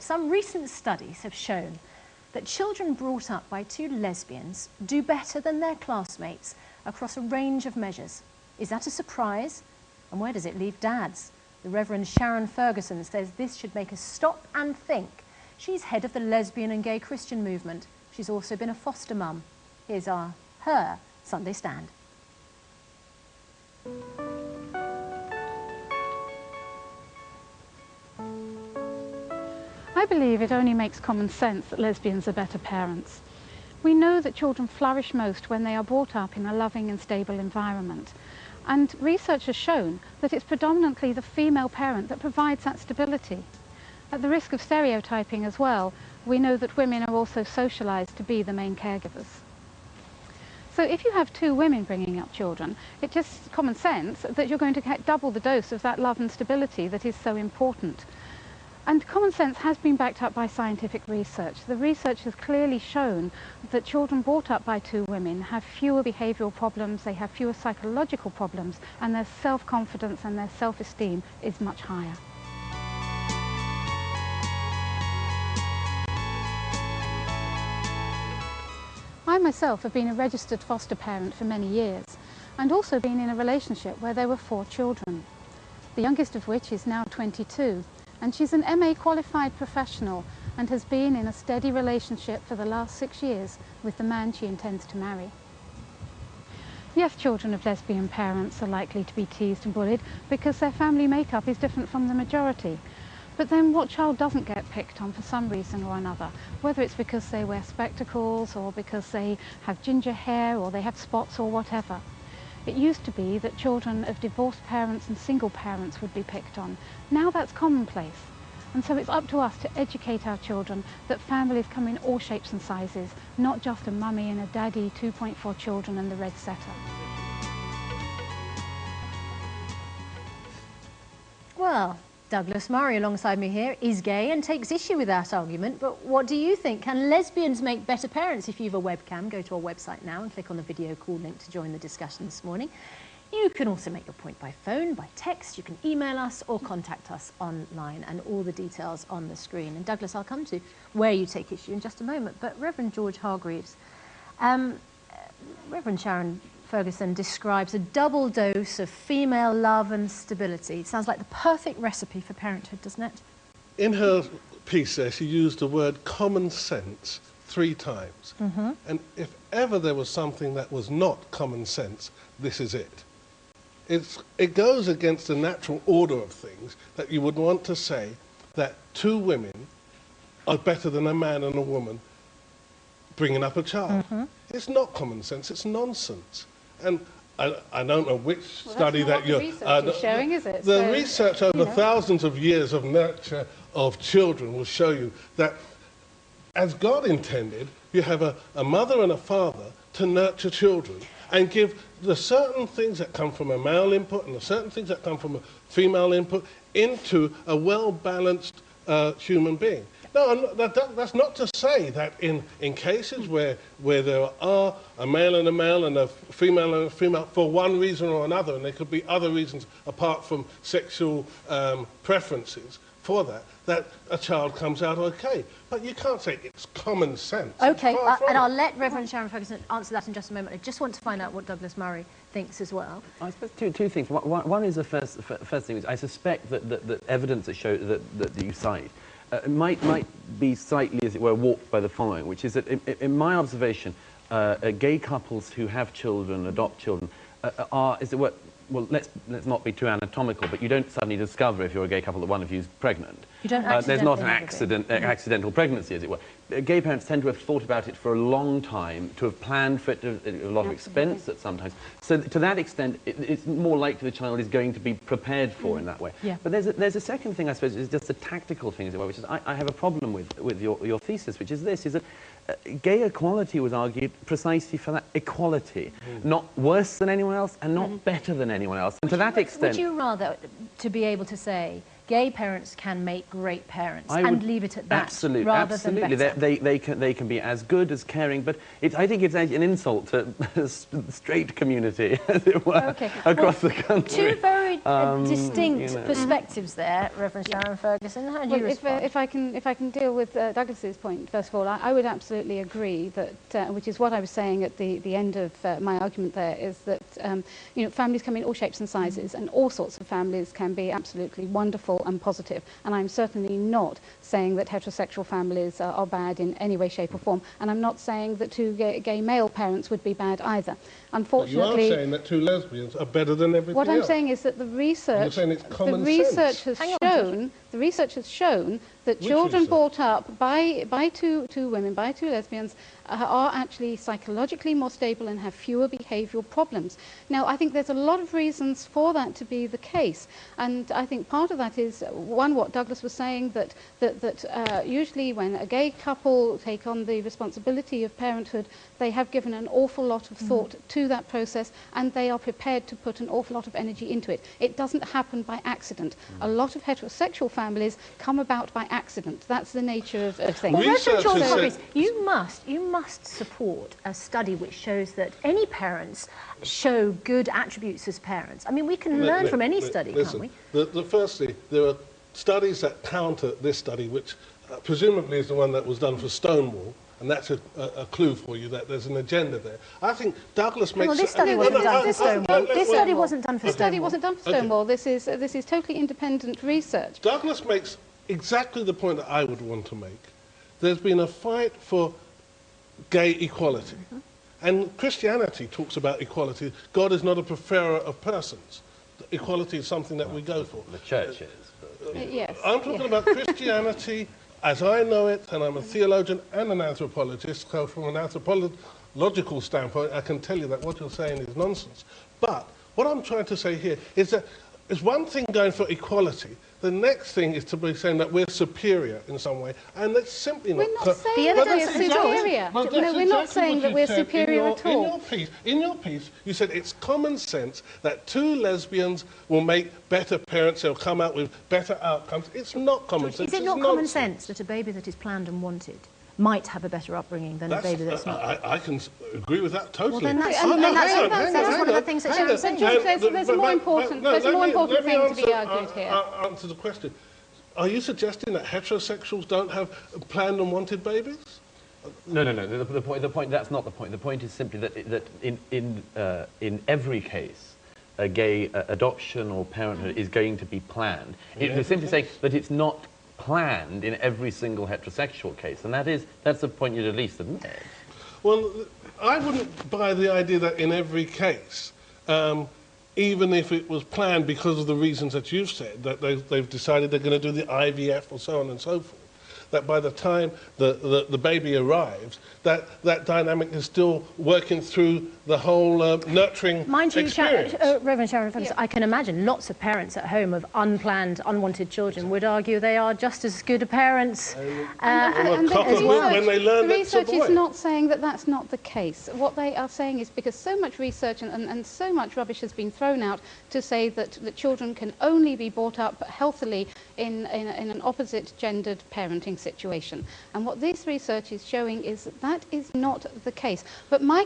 some recent studies have shown that children brought up by two lesbians do better than their classmates across a range of measures. Is that a surprise? And where does it leave dads? The Reverend Sharon Ferguson says this should make us stop and think. She's head of the lesbian and gay Christian movement. She's also been a foster mum. Here's her Sunday stand. I believe it only makes common sense that lesbians are better parents. We know that children flourish most when they are brought up in a loving and stable environment. And research has shown that it's predominantly the female parent that provides that stability. At the risk of stereotyping as well, we know that women are also socialised to be the main caregivers. So if you have two women bringing up children, it's just common sense that you're going to get double the dose of that love and stability that is so important. And common sense has been backed up by scientific research. The research has clearly shown that children brought up by two women have fewer behavioural problems, they have fewer psychological problems, and their self-confidence and their self-esteem is much higher. I myself have been a registered foster parent for many years, and also been in a relationship where there were 4 children, the youngest of which is now 22. And she's an MA qualified professional and has been in a steady relationship for the last 6 years with the man she intends to marry. Yes, children of lesbian parents are likely to be teased and bullied because their family makeup is different from the majority. But then what child doesn't get picked on for some reason or another, whether it's because they wear spectacles or because they have ginger hair or they have spots or whatever? It used to be that children of divorced parents and single parents would be picked on. Now that's commonplace. And so it's up to us to educate our children that families come in all shapes and sizes, not just a mummy and a daddy, 2.4 children and the red setter. Well, Douglas Murray alongside me here is gay and takes issue with that argument, but what do you think? Can lesbians make better parents? If you have a webcam, go to our website now and click on the video call link to join the discussion this morning. You can also make your point by phone, by text, you can email us or contact us online, and all the details on the screen. And Douglas, I'll come to where you take issue in just a moment, but Reverend George Hargreaves, Reverend Sharon Ferguson describes a double dose of female love and stability. It sounds like the perfect recipe for parenthood, doesn't it? In her piece there, she used the word common sense 3 times. Mm-hmm. And if ever there was something that was not common sense, this is it. It goes against the natural order of things that you would want to say that 2 women are better than a man and a woman bringing up a child. Mm-hmm. It's not common sense, it's nonsense. And I don't know which study that you're... showing, is it? The research over thousands of years of nurture of children will show you that as God intended, you have a mother and a father to nurture children and give the certain things that come from a male input and the certain things that come from a female input into a well-balanced human being. No, that's not to say that in cases where there are a male and a female for one reason or another, and there could be other reasons apart from sexual preferences for that a child comes out okay. But you can't say it's common sense. Okay, and I'll let Reverend Sharon Ferguson answer that in just a moment. I just want to find out what Douglas Murray thinks as well. I suppose two things. One is the first thing is I suspect that evidence that shows that you cite might be slightly, as it were, warped by the following, which is that in my observation, gay couples who have children, adopt children, are, as it were, well, let's not be too anatomical, but you don't suddenly discover if you're a gay couple that one of you is pregnant. You don't there's not an accidental pregnancy, as it were. Gay parents tend to have thought about it for a long time, to have planned for it, a lot of expense at sometimes. So to that extent, it's more likely the child is going to be prepared for in that way. Yeah. But there's a second thing, I suppose, is just a tactical thing, as it were, which is I have a problem with your thesis, which is this, is that gay equality was argued precisely for that equality, not worse than anyone else and not better than anyone else. And to that extent... Would you rather to be able to say gay parents can make great parents and leave it at that? Absolutely, rather absolutely. Than better? They can be as good as caring, but I think it's an insult to the straight community, as it were, across the country. 2 very very distinct perspectives there, Reverend Sharon Ferguson. How do you respond? If I can deal with Douglas's point, first of all, I would absolutely agree that, which is what I was saying at the end of my argument there, is that families come in all shapes and sizes, and all sorts of families can be absolutely wonderful and positive. And I'm certainly not saying that heterosexual families are bad in any way, shape or form, and I'm not saying that two gay male parents would be bad either. Unfortunately, but you are saying that two lesbians are better than everything what I'm else. saying is that the research has shown that children brought up by two women, by two lesbians, are actually psychologically more stable and have fewer behavioural problems. Now, I think there's a lot of reasons for that to be the case, and I think part of that is, one, what Douglas was saying, that usually when a gay couple take on the responsibility of parenthood, they have given an awful lot of thought to that process, and they are prepared to put an awful lot of energy into it. It doesn't happen by accident. A lot of heterosexual families come about by accident. That's the nature of things. Well, Reverend George Humphreys, you must support a study which shows that any parents show good attributes as parents. I mean, we can learn from any study, can't we? Firstly, there are studies that counter this study, which presumably is the one that was done for Stonewall, and that's a clue for you that there's an agenda there. I think Douglas makes... Well, this study wasn't done for Stonewall. This study wasn't done for Stonewall. This study wasn't done for Stonewall. This is totally independent research. Douglas makes exactly the point that I would want to make. There's been a fight for gay equality. And Christianity talks about equality. God is not a preferrer of persons. Equality is something that we go for. The church is. Yes. I'm talking about Christianity as I know it, and I'm a theologian and an anthropologist, so from an anthropological standpoint, I can tell you that what you're saying is nonsense. But what I'm trying to say here is that it's one thing going for equality. The next thing is to be saying that we're superior in some way, and that's simply not... We're not saying that we're superior. No, we're not saying that we're superior at all. In your piece, you said it's common sense that two lesbians will make better parents, they'll come out with better outcomes. It's not common sense. Is it not common sense that a baby that is planned and wanted might have a better upbringing than a baby that's not? I can agree with that totally. Well, then that's one of the things that Sharon said. There's a more important thing to be argued here. Answer the question. Are you suggesting that heterosexuals don't have planned and wanted babies? No. The point. That's not the point. The point is simply that in every case, a gay adoption or parenthood is going to be planned. You're simply saying that it's not planned in every single heterosexual case, and that's the point you'd at least admit. Well, I wouldn't buy the idea that in every case, even if it was planned because of the reasons that you've said, that they've decided they're going to do the IVF or so on and so forth, that by the time the baby arrives, that dynamic is still working through the whole nurturing experience. Reverend Sharon Ferguson, I can imagine lots of parents at home of unplanned, unwanted children would argue they are just as good a parents as well. When they learn the research is not saying that that's not the case. What they are saying is because so much research and so much rubbish has been thrown out to say that children can only be brought up healthily in an opposite gendered parenting situation. And what this research is showing is that is not the case. But my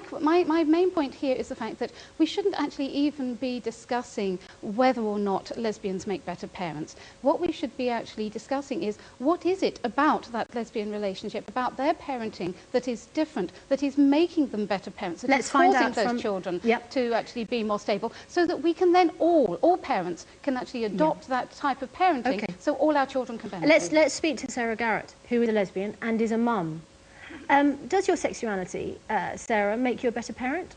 main point here is the fact that we shouldn't actually even be discussing whether or not lesbians make better parents. What we should be actually discussing is what is it about that lesbian relationship, about their parenting, that is different, that is making them better parents, that is causing those children to actually be more stable, so that we can then all parents can actually adopt that type of parenting, so all our children can benefit. Let's speak to Sarah Garrett, who is a lesbian and is a mum. Does your sexuality, Sarah, make you a better parent?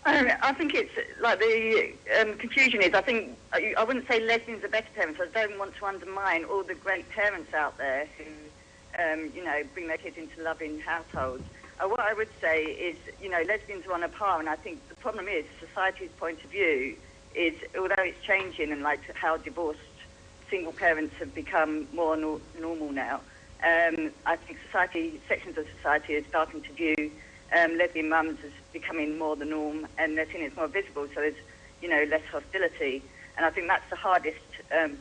I think it's like the confusion is, I wouldn't say lesbians are better parents. I don't want to undermine all the great parents out there who, bring their kids into loving households. What I would say is, lesbians are on a par, and I think the problem is society's point of view is, although it's changing and like how divorced single parents have become more normal now, I think sections of society are starting to view lesbian mums as becoming more the norm, and they're seeing it's more visible, so there's, less hostility. And I think that's the hardest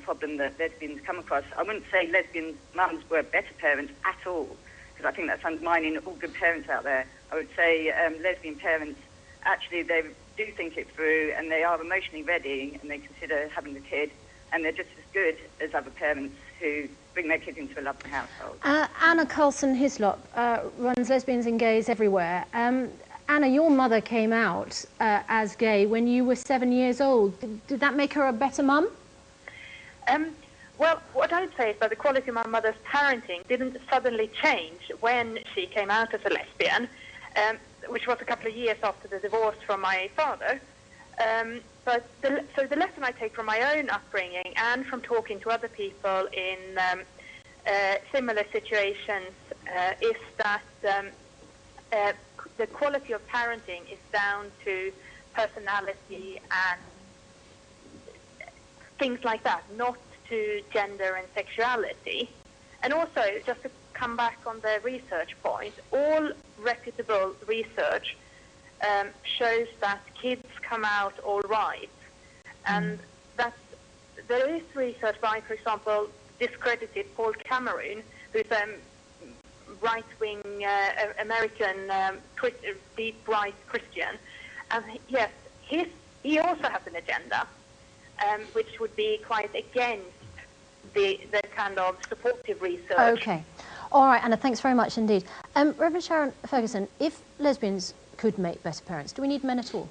problem that lesbians come across. I wouldn't say lesbian mums were better parents at all, because I think that's undermining all good parents out there. I would say lesbian parents actually they do think it through and they are emotionally ready and they consider having the kid, and they're just as good as other parents who bring their kids into a loving household. Anna Coulson Hislop runs Lesbians and Gays Everywhere. Anna, your mother came out as gay when you were 7 years old. Did that make her a better mum? Well, what I would say is that the quality of my mother's parenting didn't suddenly change when she came out as a lesbian, which was a couple of years after the divorce from my father. So the lesson I take from my own upbringing and from talking to other people in similar situations is that the quality of parenting is down to personality and things like that, not to gender and sexuality. And also, just to come back on the research point, all reputable research shows that kids come out all right. And there is research by, for example, discredited Paul Cameron, who's a right-wing American, deep right Christian. And yes, he also has an agenda, which would be quite against the kind of supportive research. Okay. All right, Anna, thanks very much indeed. Reverend Sharon Ferguson, if lesbians could make better parents, do we need men at all?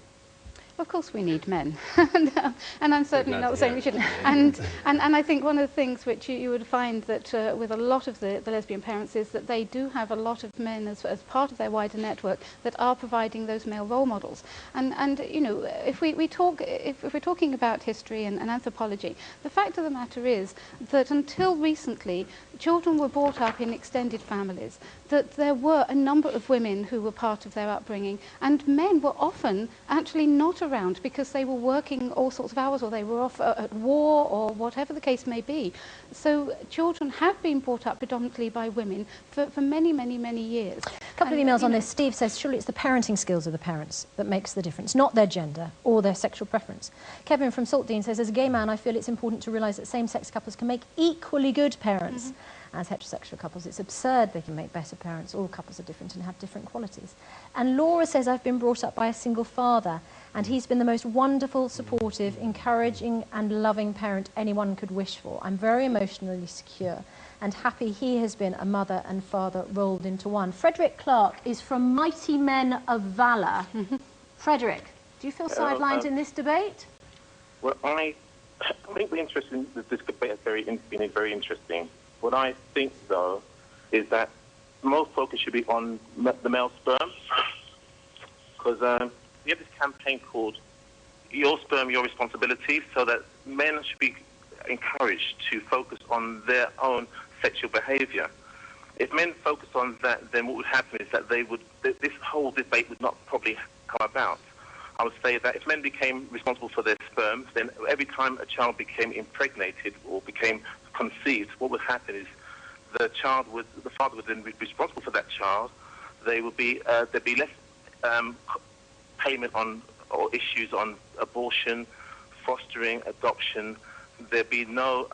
Of course we need men, and I'm certainly not saying we shouldn't. And I think one of the things which you would find that with a lot of the lesbian parents is that they do have a lot of men as part of their wider network that are providing those male role models. And you know, if we're talking about history and anthropology, the fact of the matter is that until recently, children were brought up in extended families, that there were a number of women who were part of their upbringing, and men were often actually not around because they were working all sorts of hours, or they were off at war, or whatever the case may be. So children have been brought up predominantly by women for many, many, many years. A couple of emails on this. Steve says, surely it's the parenting skills of the parents that makes the difference, not their gender or their sexual preference. Kevin from Saltdean says, as a gay man, I feel it's important to realise that same-sex couples can make equally good parents as heterosexual couples. It's absurd they can make better parents. All couples are different and have different qualities. And Laura says, I've been brought up by a single father, and he's been the most wonderful, supportive, encouraging and loving parent anyone could wish for. I'm very emotionally secure and happy he has been a mother and father rolled into one. Frederick Clark is from Mighty Men of Valour. Frederick, do you feel sidelined in this debate? Well, I think the interest in this debate has been very interesting. What I think, though, is that most focus should be on the male sperm, because we have this campaign called Your Sperm, Your Responsibility, so that men should be encouraged to focus on their own sexual behaviour. If men focus on that, then what would happen is that this whole debate would not probably come about. I would say that if men became responsible for their sperm, then every time a child became impregnated or became conceived, what would happen is the father would then be responsible for that child. There'd be less payment on or issues on abortion, fostering, adoption. There'd be no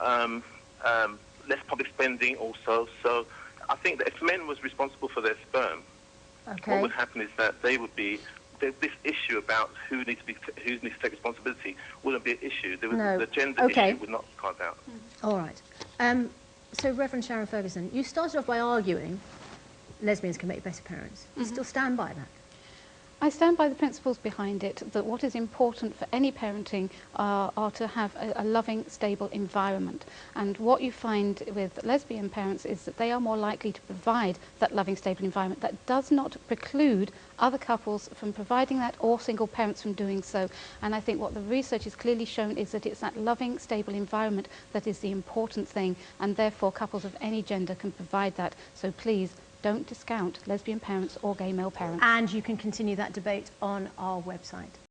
less public spending also. So I think that if men was responsible for their sperm, what would happen is that they would be this issue about who needs to take responsibility wouldn't be an issue. The gender issue would not come out. All right. So, Reverend Sharon Ferguson, you started off by arguing lesbians can make better parents. You still stand by that? I stand by the principles behind it, that what is important for any parenting are to have a loving, stable environment. And what you find with lesbian parents is that they are more likely to provide that loving, stable environment. That does not preclude other couples from providing that, or single parents from doing so. And I think what the research has clearly shown is that it's that loving, stable environment that is the important thing, and therefore couples of any gender can provide that. So please, don't discount lesbian parents or gay male parents. And you can continue that debate on our website.